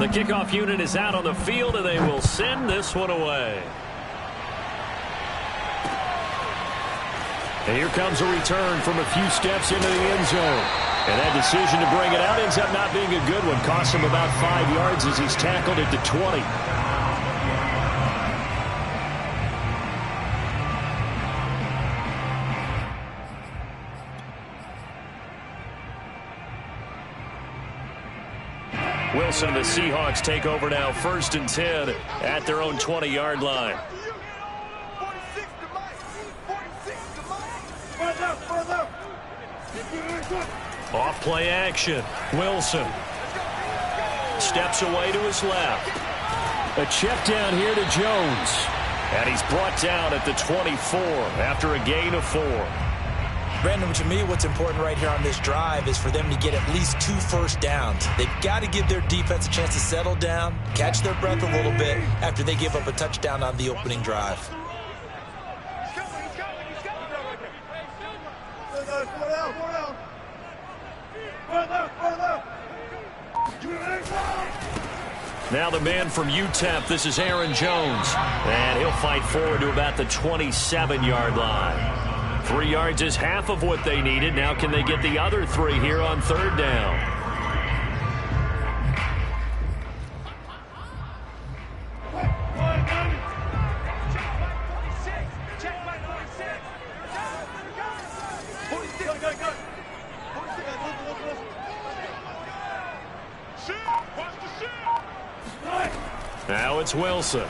The kickoff unit is out on the field, and they will send this one away. And here comes a return from a few steps into the end zone. And that decision to bring it out ends up not being a good one. Costs him about 5 yards as he's tackled at the 20. Wilson and the Seahawks take over now, 1st and 10 at their own 20-yard line. Off play action. Wilson steps away to his left. A check down here to Jones. And he's brought down at the 24 after a gain of 4. Brandon, to me, what's important right here on this drive is for them to get at least 2 first downs. They've got to give their defense a chance to settle down, catch their breath a little bit after they give up a touchdown on the opening drive. Now the man from UTEP, this is Aaron Jones. And he'll fight forward to about the 27-yard line. 3 yards is half of what they needed. Now can they get the other 3 here on 3rd down? Now it's Wilson.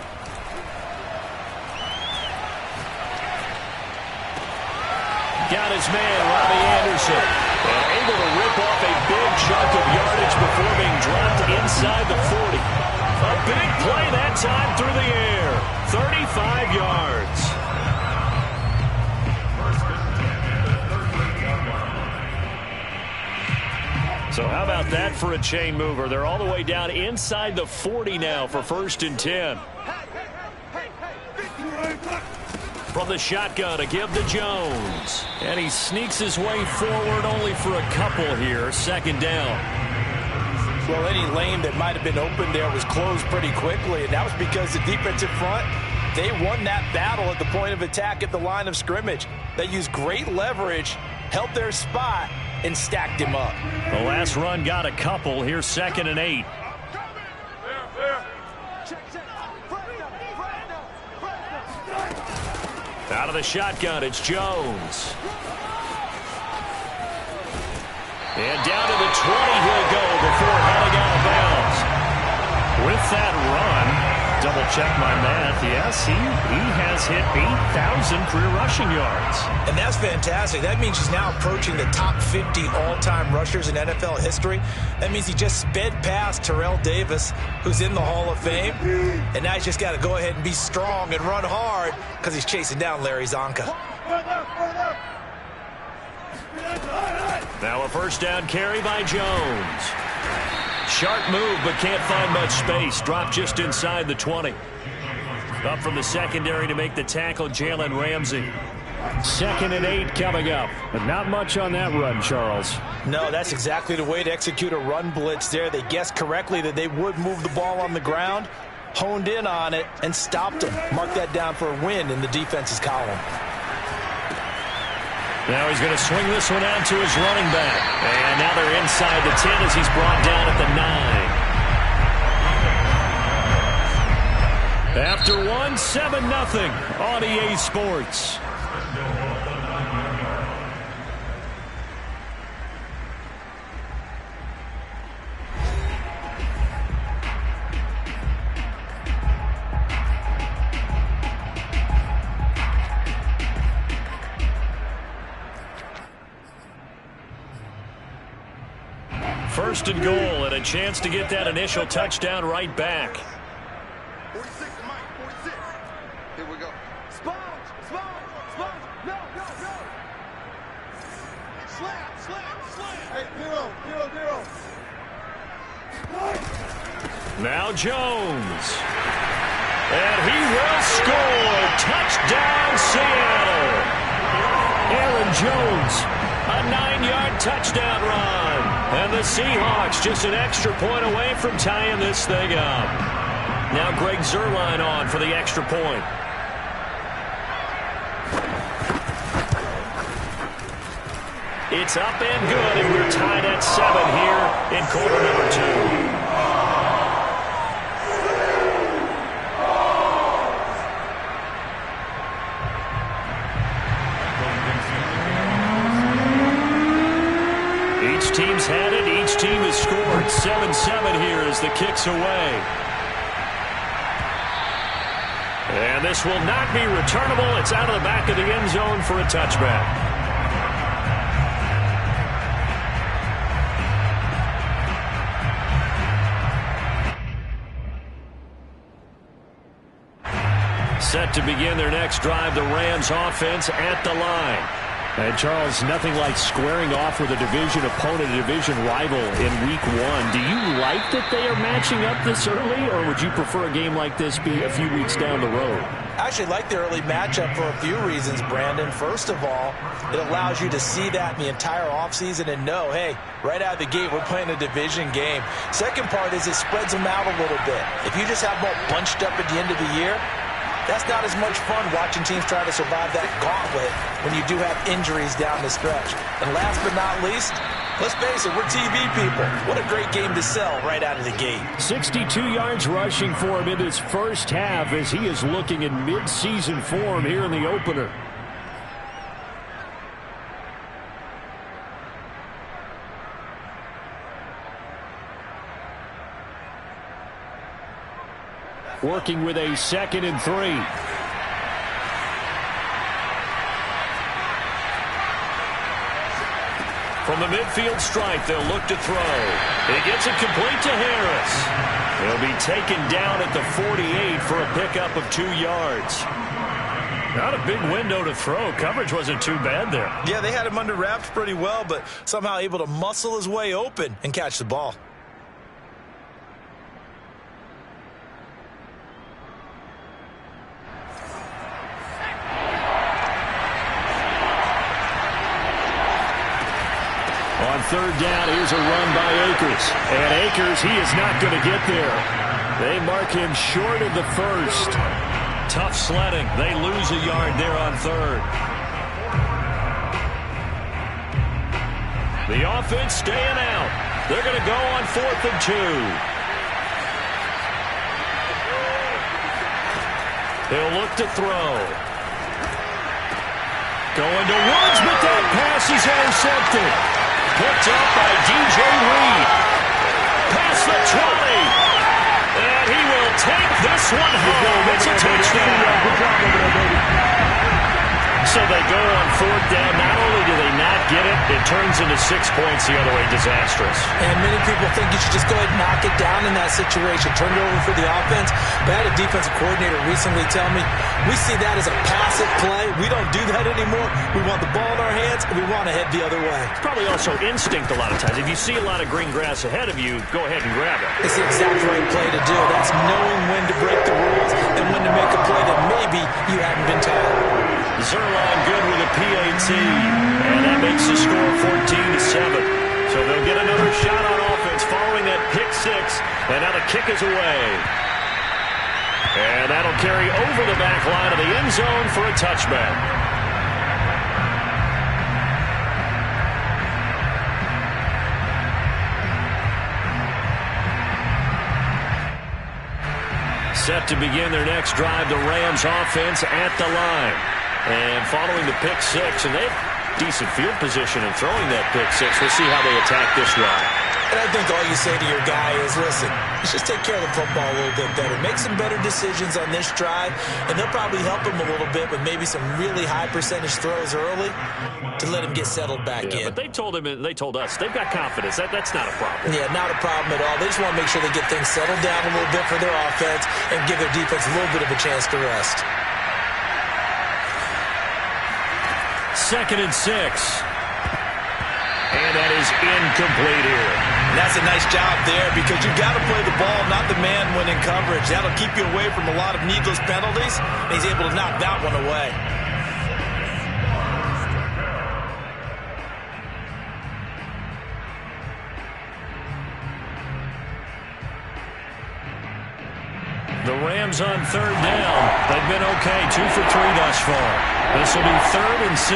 Got his man, Robbie Anderson. And able to rip off a big chunk of yardage before being dropped inside the 40. A big play that time through the air. 35 yards. So how about that for a chain mover? They're all the way down inside the 40 now for 1st and 10. From the shotgun to give to Jones. And he sneaks his way forward only for a couple here. 2nd down. Well, any lane that might have been open there was closed pretty quickly, and that was because the defensive front, they won that battle at the point of attack at the line of scrimmage. They used great leverage, held their spot, and stacked him up. The last run got a couple. Here's 2nd and 8. Out of the shotgun, it's Jones. And down to the 20 he'll go before heading out of bounds. With that run, double check my math, yes, he has hit 8,000 career rushing yards. And that's fantastic. That means he's now approaching the top 50 all-time rushers in NFL history. That means he just sped past Terrell Davis, who's in the Hall of Fame. And now he's just got to go ahead and be strong and run hard because he's chasing down Larry Zonka. Now a 1st down carry by Jones. Sharp move, but can't find much space. Dropped just inside the 20. Up from the secondary to make the tackle, Jalen Ramsey. 2nd and 8 coming up. But not much on that run, Charles. No, that's exactly the way to execute a run blitz there. They guessed correctly that they would move the ball on the ground, honed in on it, and stopped them. Mark that down for a win in the defense's column. Now he's going to swing this one out to his running back. And now they're inside the 10 as he's brought down at the 9. After one, 7-0 on EA Sports. First and goal, and a chance to get that initial touchdown right back. 46, Mike, 46. Here we go. Sponge, no. Slam. Hey, zero. Now Jones. And he will score. Touchdown, Seattle. Aaron Jones, a 9-yard touchdown run. And the Seahawks just an extra point away from tying this thing up. Now Greg Zuerlein on for the extra point. It's up and good, and we're tied at 7 here in quarter number 2. Each team's had it. Each team has scored. 7-7 here as the kick's away. And this will not be returnable. It's out of the back of the end zone for a touchback. Set to begin their next drive, the Rams offense at the line. And Charles, nothing like squaring off with a division opponent, a division rival in week 1. Do you like that they are matching up this early, or would you prefer a game like this be a few weeks down the road? I actually like the early matchup for a few reasons, Brandon. First of all, it allows you to see that in the entire offseason and know, hey, right out of the gate, we're playing a division game. Second part is it spreads them out a little bit. If you just have them all bunched up at the end of the year, that's not as much fun watching teams try to survive that gauntlet when you do have injuries down the stretch. And last but not least, let's face it, we're TV people. What a great game to sell right out of the gate. 62 yards rushing for him in his first half as he is looking in mid-season form here in the opener. Working with a 2nd and 3. From the midfield stripe, they'll look to throw. He gets it complete to Harris. He'll be taken down at the 48 for a pickup of 2 yards. Not a big window to throw. Coverage wasn't too bad there. Yeah, they had him under wraps pretty well, but somehow able to muscle his way open and catch the ball. On 3rd down, here's a run by Akers. And Akers, he is not going to get there. They mark him short of the 1st. Tough sledding. They lose a yard there on 3rd. The offense staying out. They're going to go on 4th and 2. He'll look to throw. Going to Woods, but that pass is intercepted. Picked up by DJ Reed. Past the 20. And he will take this one home. It's a touchdown. So they go on 4th down. Not only do they not get it, it turns into 6 points the other way. Disastrous. And many people think you should just go ahead and knock it down in that situation. Turn it over for the offense. But I had a defensive coordinator recently tell me, we see that as a passive play. We don't do that anymore. We want the ball in our hands, and we want to head the other way. It's probably also instinct a lot of times. If you see a lot of green grass ahead of you, go ahead and grab it. It's the exact right play to do. That's knowing when to break the rules and when to make a play that maybe you haven't been taught. Zuerlein good with a PAT, and that makes the score 14-7. So they'll get another shot on offense following that pick 6, and now the kick is away. And that'll carry over the back line of the end zone for a touchback. Set to begin their next drive, the Rams offense at the line. And following the pick 6, and they have decent field position in throwing that pick 6. We'll see how they attack this drive. And I think all you say to your guy is, listen, let's just take care of the football a little bit better. Make some better decisions on this drive, and they'll probably help him a little bit with maybe some really high percentage throws early to let him get settled back in. But they told him, and they told us, they've got confidence. That's not a problem. Yeah, not a problem at all. They just want to make sure they get things settled down a little bit for their offense and give their defense a little bit of a chance to rest. 2nd and 6. And that is incomplete here. And that's a nice job there because you've got to play the ball, not the man when in coverage. That'll keep you away from a lot of needless penalties, and he's able to knock that one away. The Rams on third down. They've been okay, 2 for 3 thus far. This will be 3rd and 6.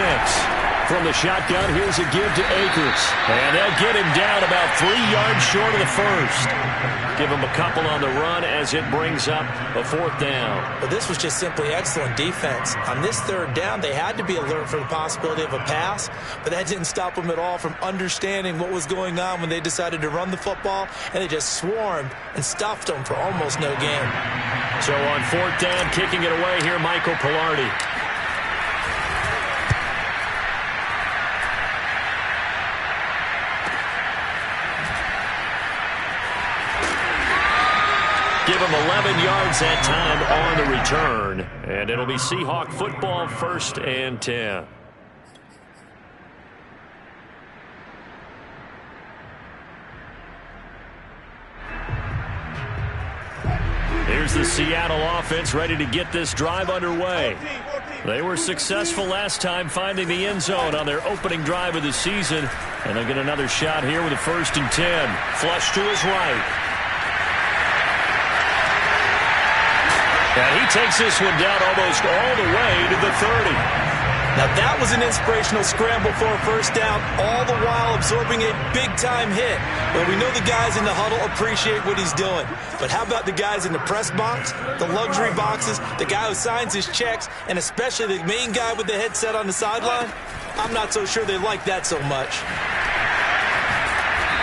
From the shotgun, here's a give to Akers. And they'll get him down about 3 yards short of the first. Give him a couple on the run as it brings up a 4th down. But this was just simply excellent defense. On this 3rd down, they had to be alert for the possibility of a pass, but that didn't stop them at all from understanding what was going on when they decided to run the football, and they just swarmed and stuffed them for almost no gain. So on 4th down, kicking it away here, Michael Palardy. Give him 11 yards that time on the return. And it'll be Seahawk football, 1st and 10. Here's the Seattle offense ready to get this drive underway. They were successful last time finding the end zone on their opening drive of the season. And they'll get another shot here with a 1st and 10. Flush to his right. And he takes this one down almost all the way to the 30. Now that was an inspirational scramble for a 1st down, all the while absorbing a big-time hit. Well, we know the guys in the huddle appreciate what he's doing. But how about the guys in the press box, the luxury boxes, the guy who signs his checks, and especially the main guy with the headset on the sideline? I'm not so sure they like that so much.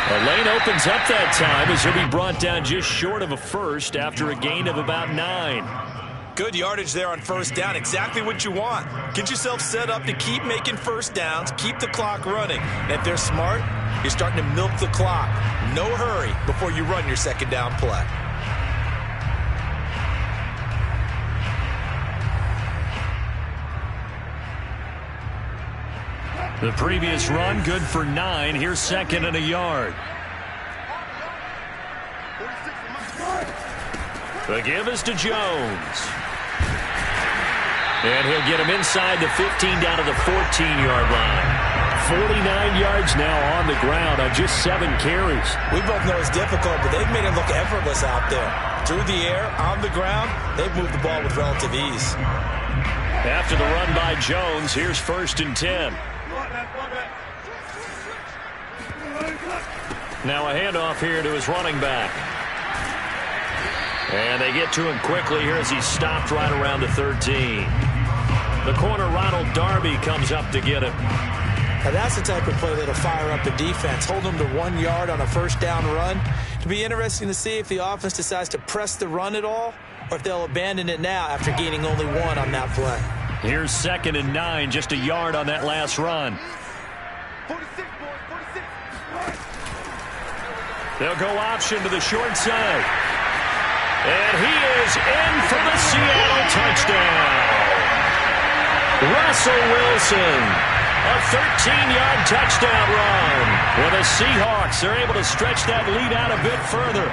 The lane opens up that time as he'll be brought down just short of a first after a gain of about 9. Good yardage there on 1st down. Exactly what you want. Get yourself set up to keep making 1st downs, keep the clock running. And if they're smart, you're starting to milk the clock. No hurry before you run your 2nd down play. The previous run, good for 9. Here's 2nd and a yard. The give is to Jones. And he'll get him inside the 15 down to the 14-yard line. 49 yards now on the ground on just 7 carries. We both know it's difficult, but they've made it look effortless out there. Through the air, on the ground, they've moved the ball with relative ease. After the run by Jones, here's 1st and 10. Now a handoff here to his running back. And they get to him quickly here as he's stopped right around the 13. The corner, Ronald Darby, comes up to get him. Now that's the type of play that'll fire up the defense. Hold them to 1 yard on a 1st down run. It'll be interesting to see if the offense decides to press the run at all, or if they'll abandon it now after gaining only 1 on that play. Here's 2nd and 9, just a yard on that last run. 46, boys, 46. They'll go option to the short side. And he is in for the Seattle touchdown. Russell Wilson, a 13-yard touchdown run. Well, the Seahawks are able to stretch that lead out a bit further.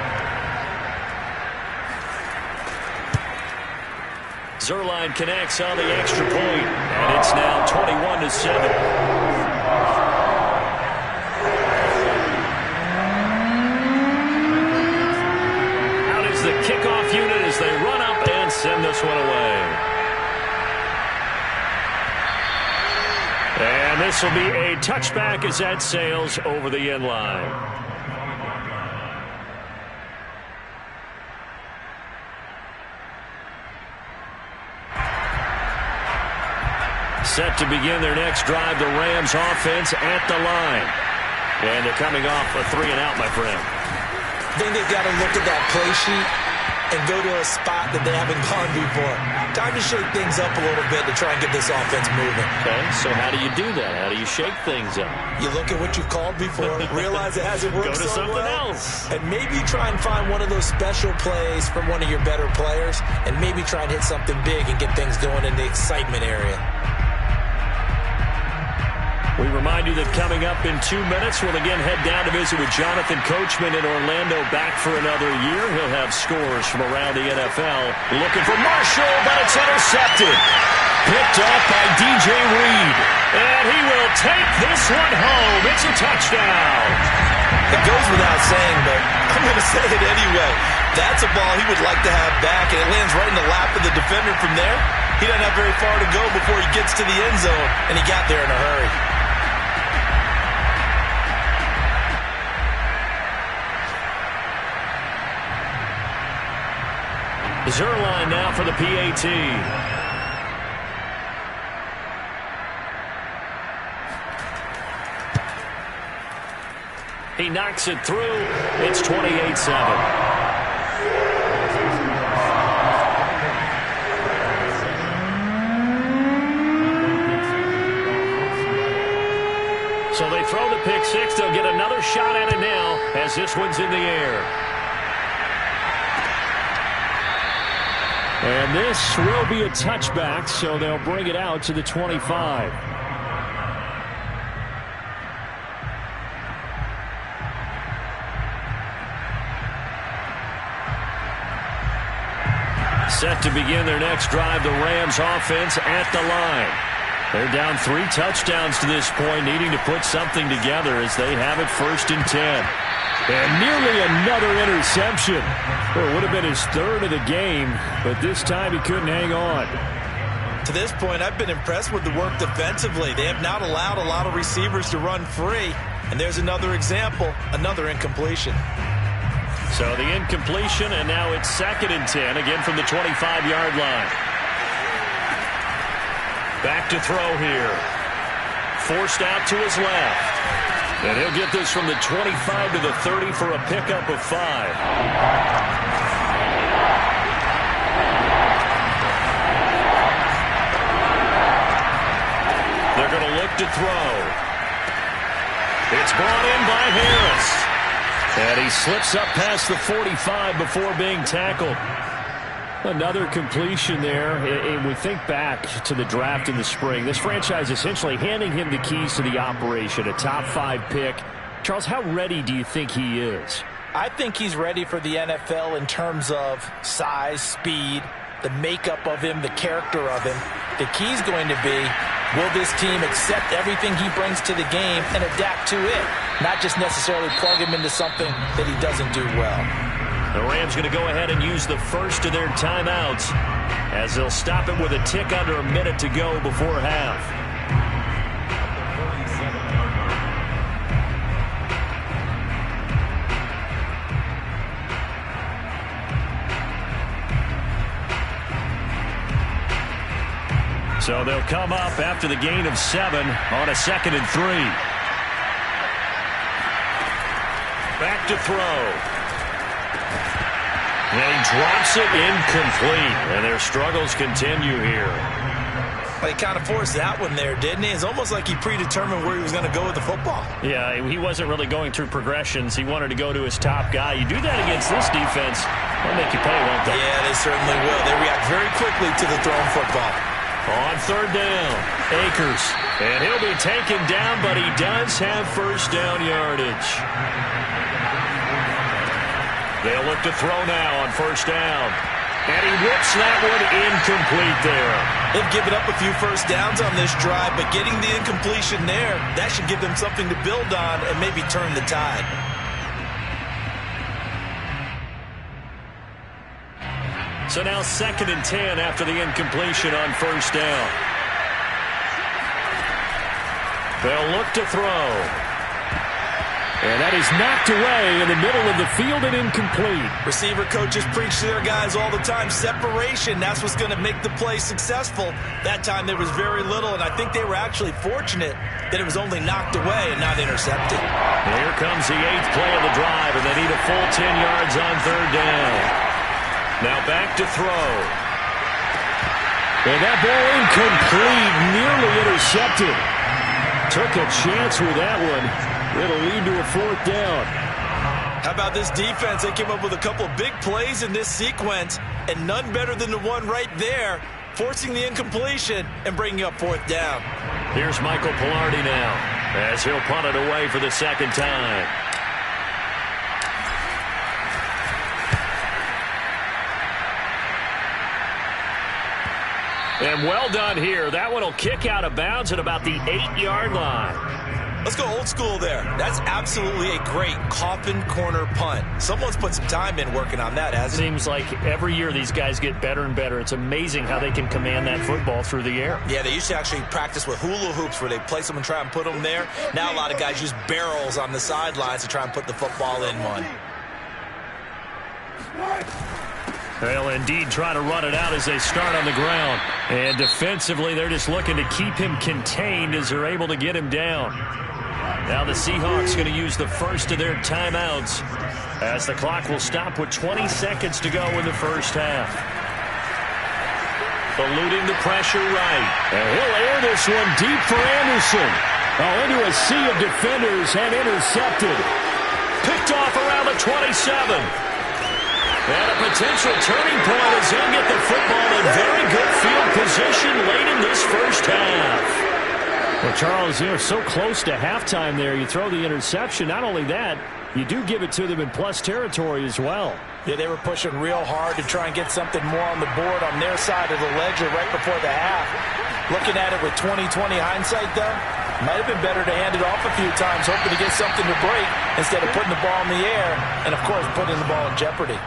Zuerlein connects on the extra point, and it's now 21-7. The kickoff unit as they run up and send this one away. And this will be a touchback as that sails over the end line. Set to begin their next drive, the Rams offense at the line. And they're coming off a 3-and-out, my friend. I think they've got to look at that play sheet and go to a spot that they haven't gone before. Time to shake things up a little bit to try and get this offense moving. Okay, so how do you do that? How do you shake things up? You look at what you've called before, realize it hasn't worked Go to so something well, else. and maybe try and find one of those special plays from one of your better players, and maybe try and hit something big and get things going in the excitement area. We remind you that coming up in 2 minutes, we'll again head down to visit with Jonathan Coachman in Orlando, back for another year. He'll have scores from around the NFL. Looking for Marshall, but it's intercepted. Picked off by DJ Reed. And he will take this one home. It's a touchdown. It goes without saying, but I'm going to say it anyway. That's a ball he would like to have back, and it lands right in the lap of the defender from there. He doesn't have very far to go before he gets to the end zone, and he got there in a hurry. Zuerlein now for the PAT. He knocks it through. It's 28-7. So they throw the pick six. They'll get another shot at it now as this one's in the air. And this will be a touchback, so they'll bring it out to the 25. Set to begin their next drive, the Rams offense at the line. They're down 3 touchdowns to this point, needing to put something together as they have it 1st and 10. And nearly another interception. Well, it would have been his 3rd of the game, but this time he couldn't hang on. To this point, I've been impressed with the work defensively. They have not allowed a lot of receivers to run free. And there's another example, another incompletion. So the incompletion, and now it's 2nd and 10, again from the 25-yard line. Back to throw here. Forced out to his left. And he'll get this from the 25 to the 30 for a pickup of 5. They're going to look to throw. It's brought in by Harris. And he slips up past the 45 before being tackled. Another completion there. And we think back to the draft in the spring. This franchise essentially handing him the keys to the operation, a top 5 pick. Charles, how ready do you think he is? I think he's ready for the NFL in terms of size, speed, the makeup of him, the character of him. The key's going to be, will this team accept everything he brings to the game and adapt to it? Not just necessarily plug him into something that he doesn't do well. The Rams going to go ahead and use the first of their timeouts as they'll stop it with a tick under a minute to go before half. So they'll come up after the gain of 7 on a 2nd and 3. Back to throw. And he drops it incomplete. And their struggles continue here. Well, he kind of forced that one there, didn't he? It's almost like he predetermined where he was going to go with the football. Yeah, he wasn't really going through progressions. He wanted to go to his top guy. You do that against this defense, they'll make you pay, won't they? Yeah, they certainly will. They react very quickly to the thrown football. On 3rd down, Akers. And he'll be taken down, but he does have 1st down yardage. They'll look to throw now on 1st down. And he whips that one incomplete there. They've given up a few 1st downs on this drive, but getting the incompletion there, that should give them something to build on and maybe turn the tide. So now 2nd and 10 after the incompletion on 1st down. They'll look to throw. And that is knocked away in the middle of the field and incomplete. Receiver coaches preach to their guys all the time. Separation, that's what's going to make the play successful. That time there was very little, and I think they were actually fortunate that it was only knocked away and not intercepted. And here comes the 8th play of the drive, and they need a full 10 yards on 3rd down. Now back to throw. And that ball incomplete, nearly intercepted. Took a chance with that one. It'll lead to a 4th down. How about this defense? They came up with a couple of big plays in this sequence, and none better than the one right there, forcing the incompletion and bringing up 4th down. Here's Michael Palardy now, as he'll punt it away for the 2nd time. And well done here. That one will kick out of bounds at about the 8-yard line. Let's go old school there. That's absolutely a great coffin corner punt. Someone's put some time in working on that, hasn't he? Seems like every year these guys get better and better. It's amazing how they can command that football through the air. Yeah, they used to actually practice with hula hoops where they place them and try and put them there. Now a lot of guys use barrels on the sidelines to try and put the football in one. They'll indeed try to run it out as they start on the ground. And defensively, they're just looking to keep him contained as they're able to get him down. Now the Seahawks going to use the first of their timeouts as the clock will stop with 20 seconds to go in the first half. Eluding the pressure right. And he'll air this one deep for Anderson. Into a sea of defenders and intercepted. Picked off around the 27. And a potential turning point as he'll get the football in very good field position late in this first half. Well, Charles, you're so close to halftime there. You throw the interception. Not only that, you do give it to them in plus territory as well. Yeah, they were pushing real hard to try and get something more on the board on their side of the ledger right before the half. Looking at it with 20/20 hindsight, though, might have been better to hand it off a few times, hoping to get something to break instead of putting the ball in the air and, of course, putting the ball in jeopardy.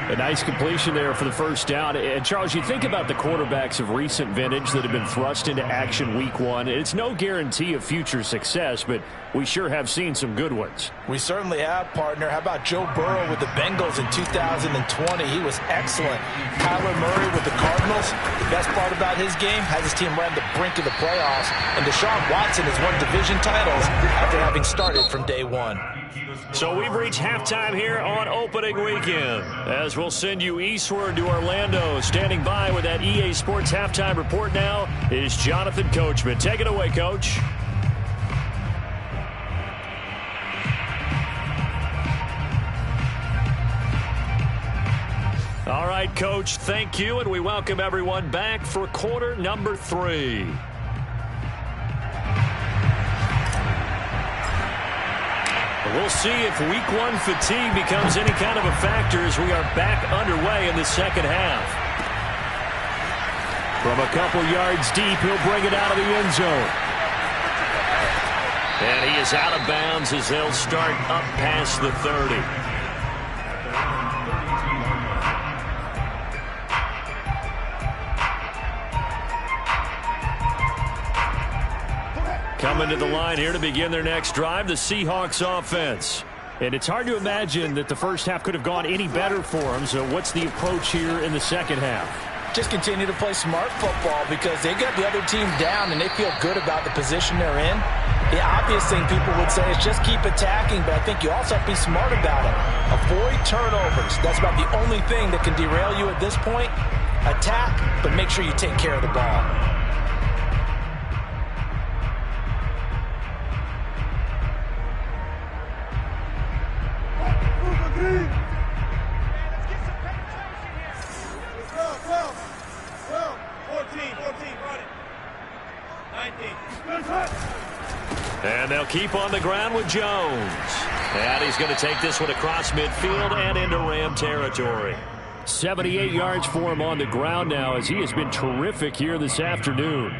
A nice completion there for the first down. And, Charles, you think about the quarterbacks of recent vintage that have been thrust into action week one. It's no guarantee of future success, but we sure have seen some good ones. We certainly have, partner. How about Joe Burrow with the Bengals in 2020? He was excellent. Kyler Murray with the Cardinals. The best part about his game has his team right on the brink of the playoffs. And Deshaun Watson has won division titles after having started from day one. So we've reached halftime here on opening weekend, as we'll send you eastward to Orlando. Standing by with that EA Sports halftime report now is Jonathan Coachman. Take it away, Coach. All right, Coach, thank you, and we welcome everyone back for quarter number 3. We'll see if week one fatigue becomes any kind of a factor as we are back underway in the second half. From a couple yards deep, he'll bring it out of the end zone. And he is out of bounds as they'll start up past the 30. Coming to the line here to begin their next drive, the Seahawks offense. And it's hard to imagine that the first half could have gone any better for them. So what's the approach here in the second half? Just continue to play smart football because they got the other team down and they feel good about the position they're in. The obvious thing people would say is just keep attacking, but I think you also have to be smart about it. Avoid turnovers. That's about the only thing that can derail you at this point. Attack, but make sure you take care of the ball. And they'll keep on the ground with Jones. And he's going to take this one across midfield and into Ram territory. 78 yards for him on the ground now as he has been terrific here this afternoon.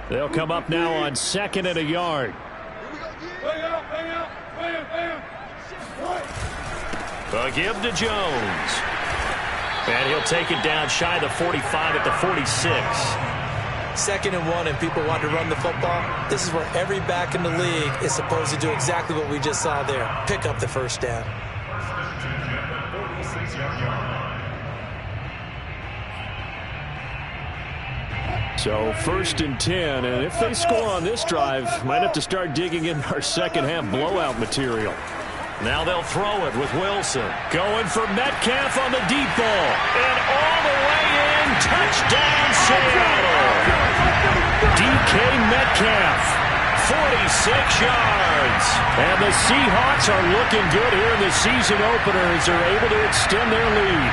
They'll come up now on 2nd and a yard. A give to Jones. And he'll take it down shy of the 45 at the 46. 2nd and 1 and people want to run the football. This is where every back in the league is supposed to do exactly what we just saw there. Pick up the first down. So 1st and 10, and if they score on this drive, might have to start digging in our second half blowout material. Now they'll throw it with Wilson. Going for Metcalf on the deep ball. And all the way in, touchdown Seattle. DK Metcalf, 46 yards. And the Seahawks are looking good here in the season opener as they're able to extend their lead.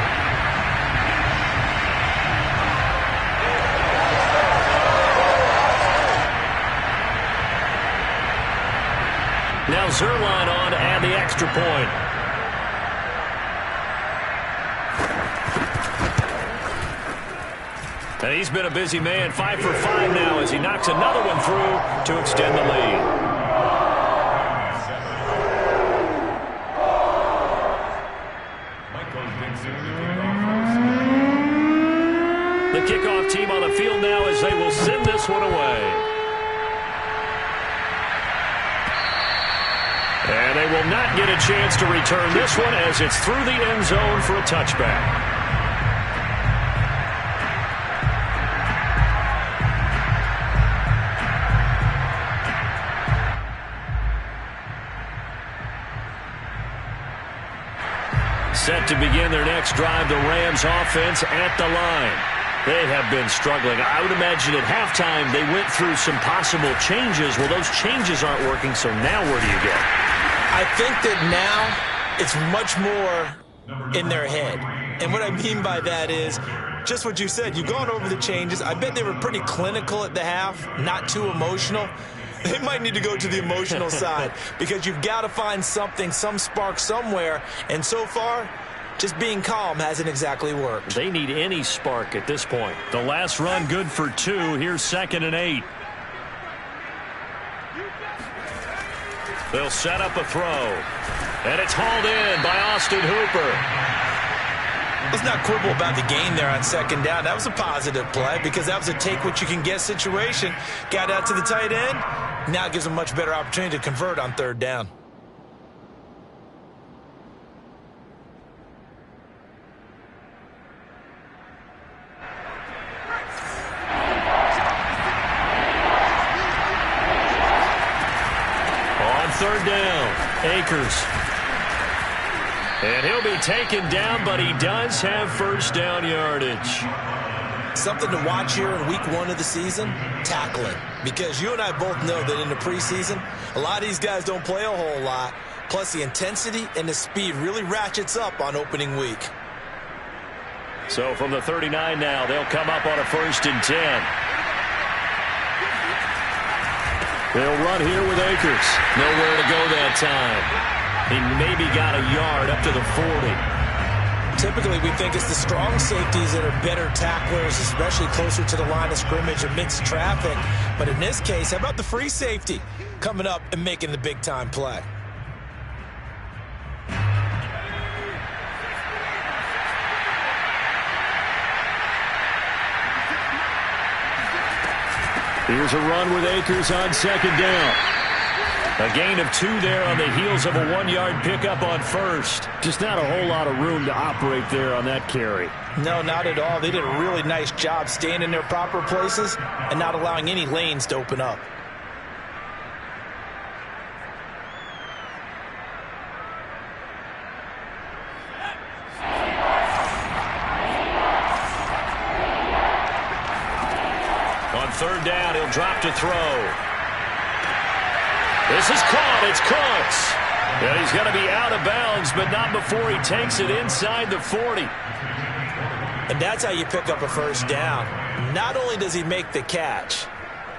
Zuerlein on to add the extra point. And he's been a busy man, 5 for 5 now as he knocks another one through to extend the lead. The kickoff team on the field now as they will send this one away. And they will not get a chance to return this one as it's through the end zone for a touchback. Set to begin their next drive, the Rams offense at the line. They have been struggling. I would imagine at halftime they went through some possible changes. Well, those changes aren't working, so now where do you go? I think that now it's much more in their head. And what I mean by that is just what you said. You've gone over the changes. I bet they were pretty clinical at the half, not too emotional. They might need to go to the emotional side because you've got to find something, some spark somewhere. And so far, just being calm hasn't exactly worked. They need any spark at this point. The last run good for 2. Here's 2nd and 8. They'll set up a throw. And it's hauled in by Austin Hooper. Let's not quibble about the gain there on 2nd down. That was a positive play because that was a take-what-you-can-get situation. Got out to the tight end. Now it gives them a much better opportunity to convert on 3rd down. On 3rd down, Akers. And he'll be taken down, but he does have 1st down yardage. Something to watch here in week 1 of the season, tackling. Because you and I both know that in the preseason, a lot of these guys don't play a whole lot. Plus the intensity and the speed really ratchets up on opening week. So from the 39 now, they'll come up on a 1st and 10. They'll run here with Akers. Nowhere to go that time. He maybe got a yard up to the 40. Typically, we think it's the strong safeties that are better tacklers, especially closer to the line of scrimmage amidst traffic. But in this case, how about the free safety coming up and making the big-time play? Here's a run with Akers on 2nd down. A gain of 2 there on the heels of a 1-yard pickup on 1st. Just not a whole lot of room to operate there on that carry. No, not at all. They did a really nice job staying in their proper places and not allowing any lanes to open up. On 3rd down, he'll drop to throw. This is caught. It's Coates. And he's going to be out of bounds, but not before he takes it inside the 40. And that's how you pick up a 1st down. Not only does he make the catch,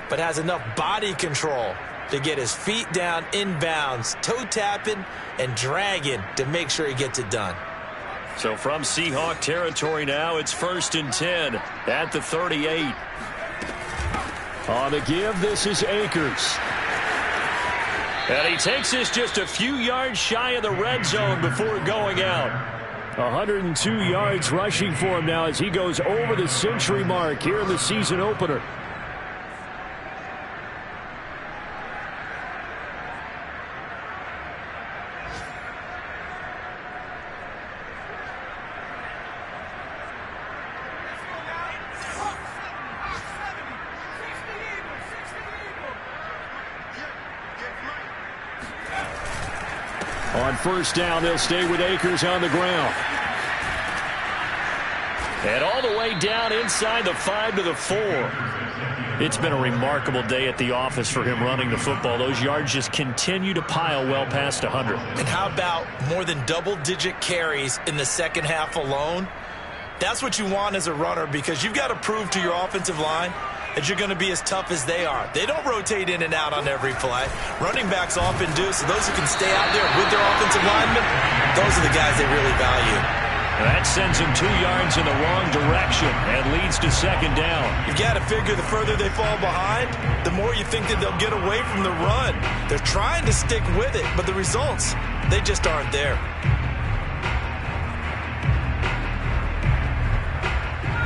but has enough body control to get his feet down inbounds, toe tapping and dragging to make sure he gets it done. So from Seahawk territory now, it's 1st and 10 at the 38. On the give, this is Akers. And he takes this just a few yards shy of the red zone before going out. 102 yards rushing for him now as he goes over the century mark here in the season opener. On 1st down, they'll stay with Akers on the ground. And all the way down inside the 5 to the 4. It's been a remarkable day at the office for him running the football. Those yards just continue to pile well past 100. And how about more than double-digit carries in the 2nd half alone? That's what you want as a runner because you've got to prove to your offensive line that you're going to be as tough as they are. They don't rotate in and out on every play. Running backs often do, so those who can stay out there with their offensive linemen, those are the guys they really value. That sends him 2 yards in the wrong direction and leads to second down. You've got to figure the further they fall behind, the more you think that they'll get away from the run. They're trying to stick with it, but the results, they just aren't there.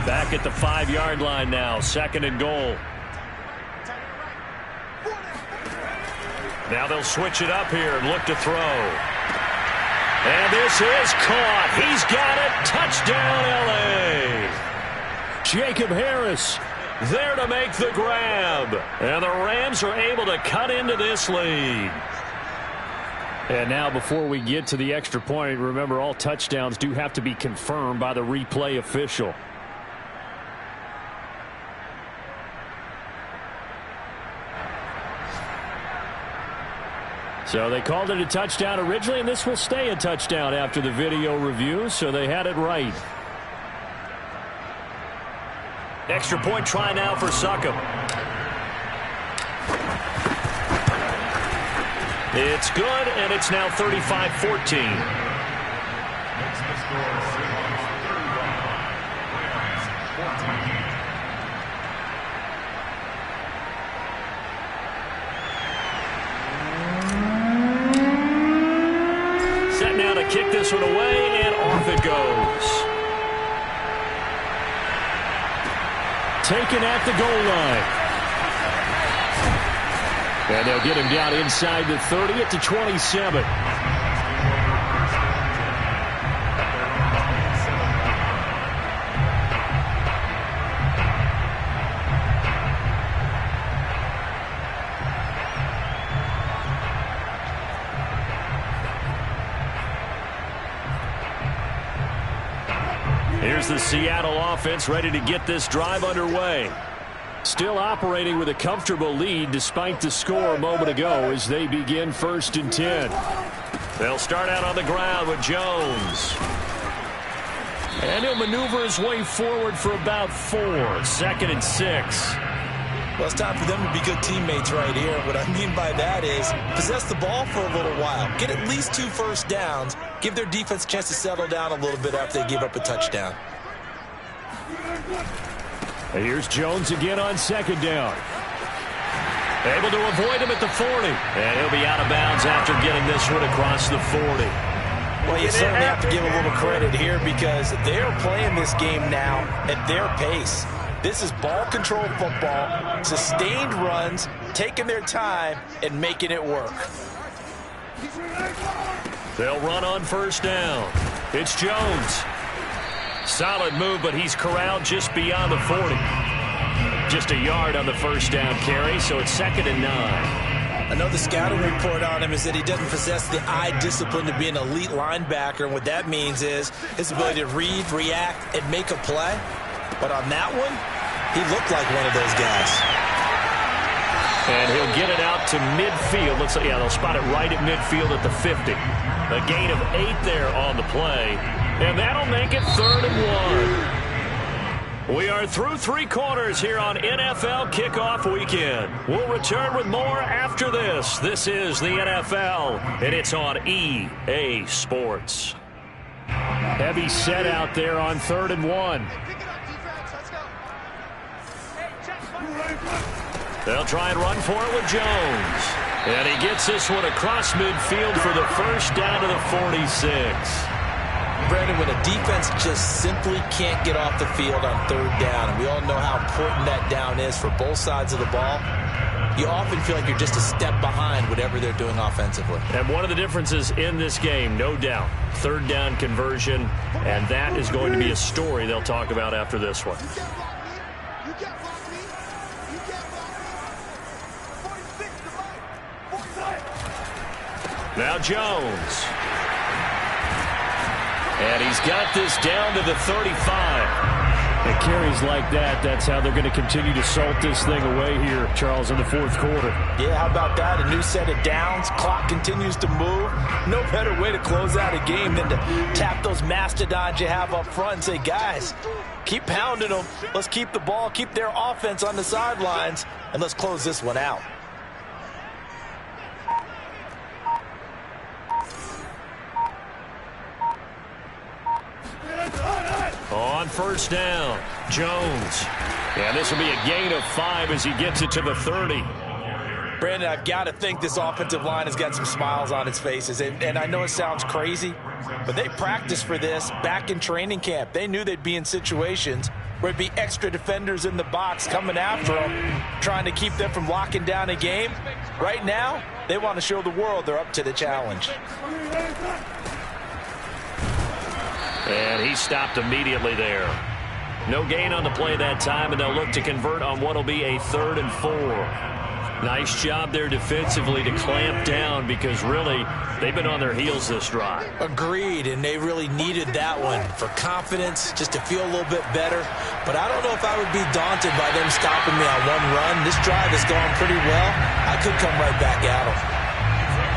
Back at the 5-yard line now, second and goal. Now they'll switch it up here and look to throw. And this is caught. He's got it. Touchdown, L.A. Jacob Harris there to make the grab. And the Rams are able to cut into this lead. And now before we get to the extra point, remember all touchdowns do have to be confirmed by the replay official. So they called it a touchdown originally, and this will stay a touchdown after the video review, so they had it right. Extra point try now for Succop. It's good, and it's now 35-14. Kick this one away, and off it goes. Taken at the goal line. And they'll get him down inside the 30 at the 27. Here's the Seattle offense ready to get this drive underway. Still operating with a comfortable lead despite the score a moment ago as they begin 1st and 10. They'll start out on the ground with Jones. And he'll maneuver his way forward for about 4. 2nd and 6. Well, it's time for them to be good teammates right here. What I mean by that is possess the ball for a little while. Get at least 2 first downs. Give their defense a chance to settle down a little bit after they give up a touchdown. Here's Jones again on 2nd down. Able to avoid him at the 40. And he'll be out of bounds after getting this one across the 40. Well, you certainly have to give a little credit here because they're playing this game now at their pace. This is ball control football, sustained runs, taking their time, and making it work. They'll run on 1st down. It's Jones. Solid move, but he's corralled just beyond the 40. Just a yard on the 1st down carry, so it's 2nd and 9. I know the scouting report on him is that he doesn't possess the eye discipline to be an elite linebacker, and what that means is his ability to read, react, and make a play. But on that one, he looked like one of those guys. And he'll get it out to midfield. Looks like, yeah, they'll spot it right at midfield at the 50. A gain of 8 there on the play. And that'll make it 3rd and 1. We are through 3 quarters here on NFL Kickoff Weekend. We'll return with more after this. This is the NFL, and it's on EA Sports. Heavy set out there on 3rd and 1. They'll try and run for it with Jones. And he gets this one across midfield for the 1st down to the 46. Brandon, when a defense just simply can't get off the field on 3rd down, and we all know how important that down is for both sides of the ball, you often feel like you're just a step behind whatever they're doing offensively. And one of the differences in this game, no doubt, 3rd down conversion, and that is going to be a story they'll talk about after this one. Now Jones. And he's got this down to the 35. And carries like that, that's how they're going to continue to salt this thing away here, Charles, in the fourth quarter. Yeah, how about that? A new set of downs. Clock continues to move. No better way to close out a game than to tap those mastodons you have up front and say, guys, keep pounding them. Let's keep the ball, keep their offense on the sidelines, and let's close this one out. On first down, Jones. And this will be a gain of 5 as he gets it to the 30. Brandon, I've got to think this offensive line has got some smiles on its faces. And I know it sounds crazy, but they practiced for this back in training camp. They knew they'd be in situations where it'd be extra defenders in the box coming after them, trying to keep them from locking down a game. Right now, they want to show the world they're up to the challenge. And he stopped immediately there. No gain on the play that time, and they'll look to convert on what will be a 3rd and 4. Nice job there defensively to clamp down because really they've been on their heels this drive. Agreed, and they really needed that one for confidence, just to feel a little bit better. But I don't know if I would be daunted by them stopping me on one run. This drive has gone pretty well. I could come right back at them.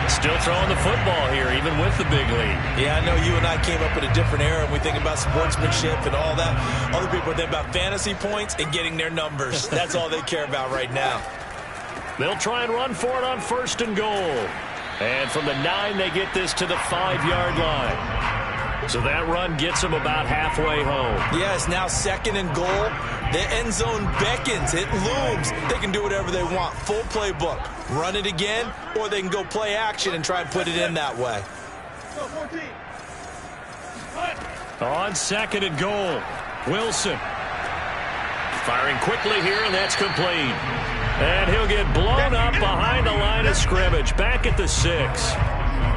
Still throwing the football here, even with the big lead. Yeah, I know you and I came up in a different era, and we think about sportsmanship and all that. Other people think about fantasy points and getting their numbers. That's all they care about right now. They'll try and run for it on 1st and goal. And from the 9, they get this to the 5-yard line. So that run gets them about halfway home. Yeah, it's now 2nd and goal. The end zone beckons. It looms. They can do whatever they want. Full playbook. Run it again, or they can go play action and try and put it in that way. On 2nd and goal, Wilson. Firing quickly here, and that's complete. And he'll get blown up behind the line of scrimmage, back at the 6.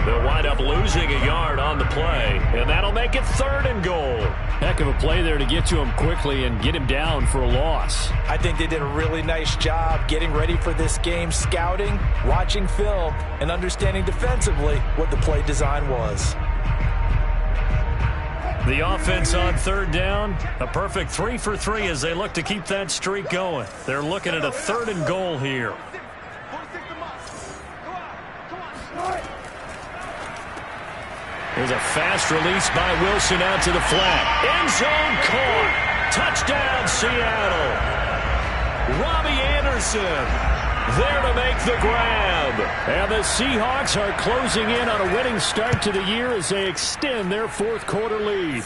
They'll wind up losing a yard on the play, and that'll make it 3rd and goal. Heck of a play there to get to him quickly and get him down for a loss. I think they did a really nice job getting ready for this game, scouting, watching film, and understanding defensively what the play design was. The offense on 3rd down, a perfect 3 for 3 as they look to keep that streak going. They're looking at a 3rd and goal here. There's a fast release by Wilson out to the flat. End zone caught. Touchdown, Seattle. Robbie Anderson there to make the grab. And the Seahawks are closing in on a winning start to the year as they extend their 4th quarter lead.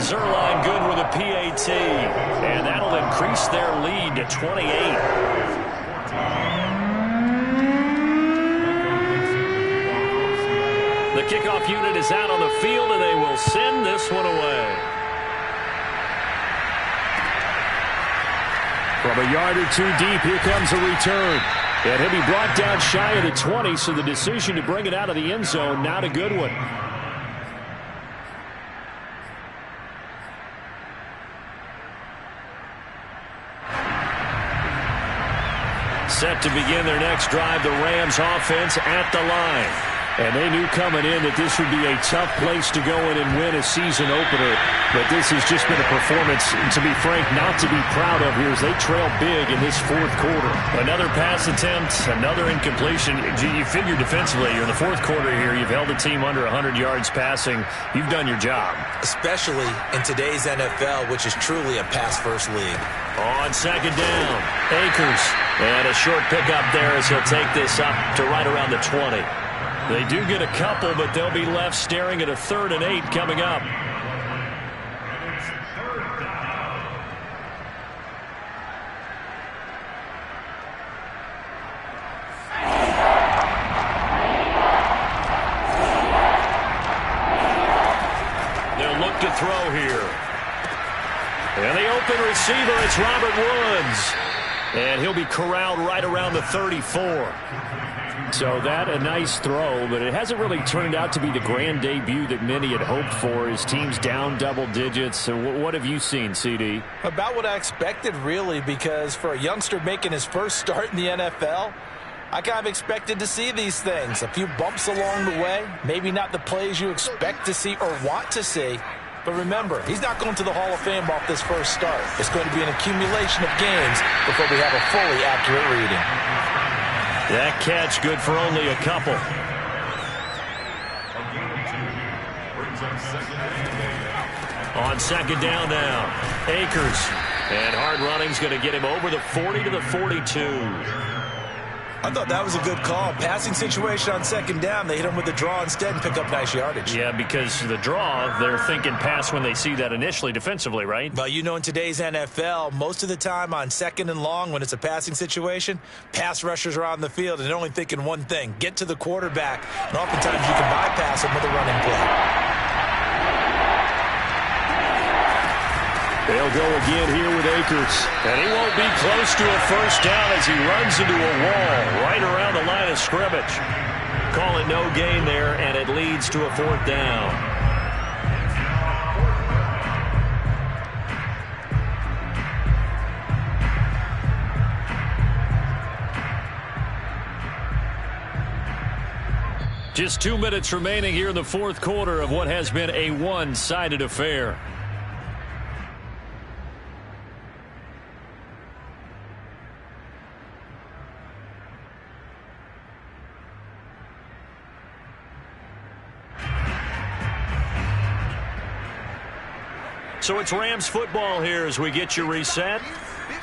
Zuerlein good with a PAT. And that'll increase their lead to 28. The kickoff unit is out on the field, and they will send this one away. From a yard or 2 deep, here comes a return. And he'll be brought down shy of the 20, so the decision to bring it out of the end zone, not a good one. Set to begin their next drive, the Rams offense at the line. And they knew coming in that this would be a tough place to go in and win a season opener. But this has just been a performance, to be frank, not to be proud of here as they trail big in this 4th quarter. Another pass attempt, another incompletion. You figure defensively, you're in the 4th quarter here. You've held the team under 100 yards passing. You've done your job. Especially in today's NFL, which is truly a pass-first league. On 2nd down, Akers. And a short pickup there as he'll take this up to right around the 20. They do get a couple, but they'll be left staring at a 3rd and 8 coming up. They'll look to throw here. And the open receiver, it's Robert Woods. And he'll be corralled right around the 34. So that a nice throw, but it hasn't really turned out to be the grand debut that many had hoped for. His team's down double digits. So what have you seen, CD? About what I expected, really, because for a youngster making his first start in the NFL, I kind of expected to see these things. A few bumps along the way, maybe not the plays you expect to see or want to see, But remember, he's not going to the Hall of Fame off this first start. It's going to be an accumulation of games before we have a fully accurate reading. That catch good for only a couple. On second down now, Akers. And hard running's going to get him over the 40 to the 42. I thought that was a good call. Passing situation on second down. They hit him with the draw instead and pick up nice yardage. Yeah, because the draw, they're thinking pass when they see that initially defensively, right? Well, you know, in today's NFL, most of the time on second and long when it's a passing situation, pass rushers are on the field and they're only thinking one thing, get to the quarterback. And oftentimes you can bypass them with a running play. They'll go again here with Akers. And he won't be close to a first down as he runs into a wall right around the line of scrimmage. Call it no gain there, and it leads to a fourth down. Just 2 minutes remaining here in the fourth quarter of what has been a one-sided affair. So it's Rams football here as we get you reset.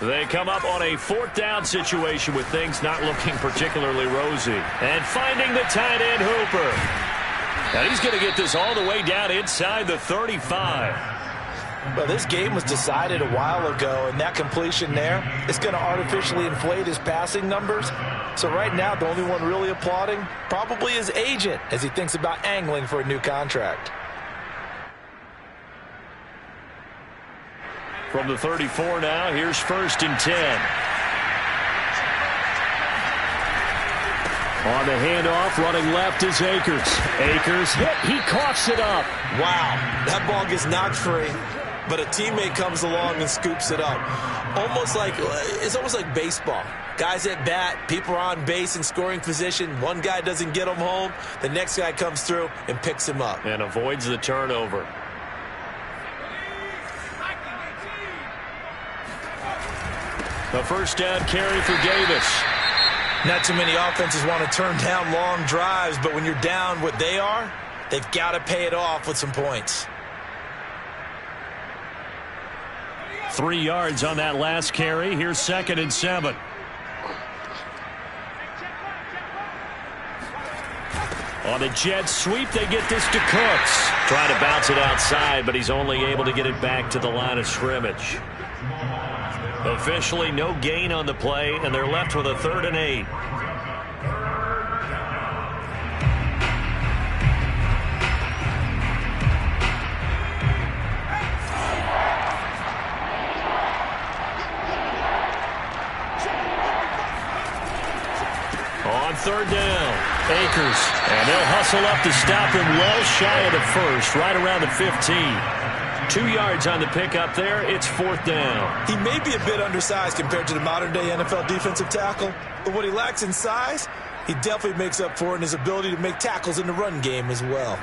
They come up on a fourth down situation with things not looking particularly rosy. And finding the tight end Hooper. And he's going to get this all the way down inside the 35. Well, this game was decided a while ago, and that completion there is going to artificially inflate his passing numbers. So right now, the only one really applauding probably his agent as he thinks about angling for a new contract. From the 34 now, here's 1st and 10. On the handoff, running left is Akers. Akers hit, he coughs it up. Wow, that ball gets knocked free, but a teammate comes along and scoops it up. It's almost like baseball. Guys at bat, people are on base in scoring position. One guy doesn't get him home, the next guy comes through and picks him up. And avoids the turnover. The first down carry for Davis. Not too many offenses want to turn down long drives, but when you're down what they are, they've got to pay it off with some points. 3 yards on that last carry. Here's 2nd and 7. On the jet sweep, they get this to Cooks. Trying to bounce it outside, but he's only able to get it back to the line of scrimmage. Officially no gain on the play, and they're left with a 3rd and 8. On 3rd down, Akers. And they'll hustle up to stop him well shy of the first, right around the 15. 2 yards on the pickup there. It's 4th down. He may be a bit undersized compared to the modern-day NFL defensive tackle, but what he lacks in size, he definitely makes up for in his ability to make tackles in the run game as well.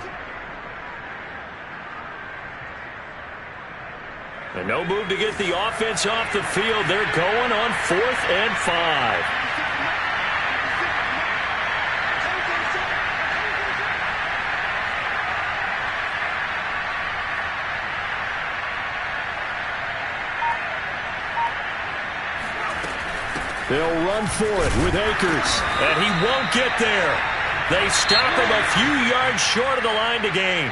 And no move to get the offense off the field. They're going on 4th and 5. They'll run for it with Akers. And he won't get there. They stop him a few yards short of the line to gain.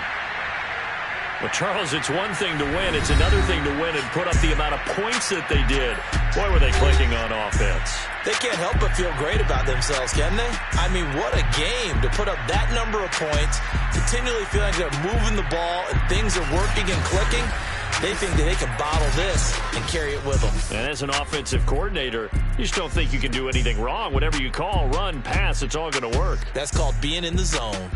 Well, Charles, it's one thing to win. It's another thing to win and put up the amount of points that they did. Boy, were they clicking on offense. They can't help but feel great about themselves, can they? I mean, what a game to put up that number of points, continually feeling like they're moving the ball and things are working and clicking. They think that they can bottle this and carry it with them. And as an offensive coordinator, you just don't think you can do anything wrong. Whatever you call, run, pass, it's all going to work. That's called being in the zone.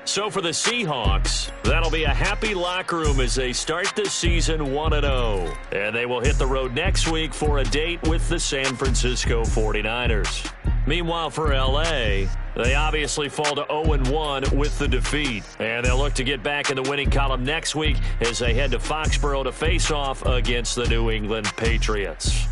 So for the Seahawks, that'll be a happy locker room as they start the season 1-0. And they will hit the road next week for a date with the San Francisco 49ers. Meanwhile, for L.A., they obviously fall to 0-1 with the defeat. And they'll look to get back in the winning column next week as they head to Foxborough to face off against the New England Patriots.